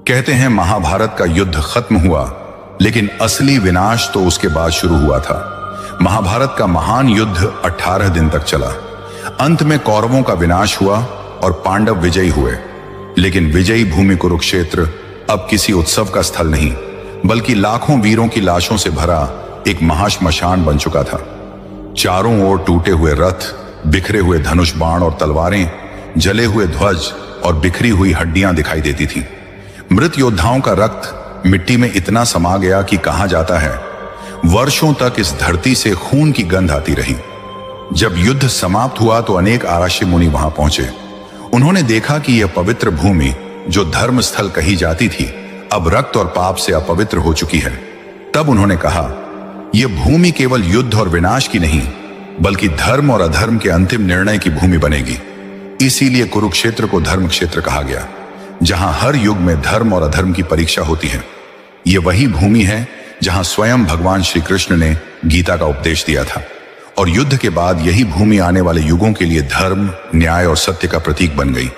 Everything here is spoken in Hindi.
कहते हैं महाभारत का युद्ध खत्म हुआ, लेकिन असली विनाश तो उसके बाद शुरू हुआ था। महाभारत का महान युद्ध 18 दिन तक चला। अंत में कौरवों का विनाश हुआ और पांडव विजयी हुए। लेकिन विजयी भूमि कुरुक्षेत्र अब किसी उत्सव का स्थल नहीं, बल्कि लाखों वीरों की लाशों से भरा एक महाश्मशान बन चुका था। चारों ओर टूटे हुए रथ, बिखरे हुए धनुष बाण और तलवारें, जले हुए ध्वज और बिखरी हुई हड्डियां दिखाई देती थीं। मृत योद्धाओं का रक्त मिट्टी में इतना समा गया कि कहा जाता है वर्षों तक इस धरती से खून की गंध आती रही। जब युद्ध समाप्त हुआ तो अनेक आराष्य मुनि वहां पहुंचे। उन्होंने देखा कि यह पवित्र भूमि, जो धर्म स्थल कही जाती थी, अब रक्त और पाप से अपवित्र हो चुकी है। तब उन्होंने कहा, यह भूमि केवल युद्ध और विनाश की नहीं, बल्कि धर्म और अधर्म के अंतिम निर्णय की भूमि बनेगी। इसीलिए कुरुक्षेत्र को धर्म क्षेत्र कहा गया, जहां हर युग में धर्म और अधर्म की परीक्षा होती है। यह वही भूमि है जहां स्वयं भगवान श्री कृष्ण ने गीता का उपदेश दिया था, और युद्ध के बाद यही भूमि आने वाले युगों के लिए धर्म, न्याय और सत्य का प्रतीक बन गई।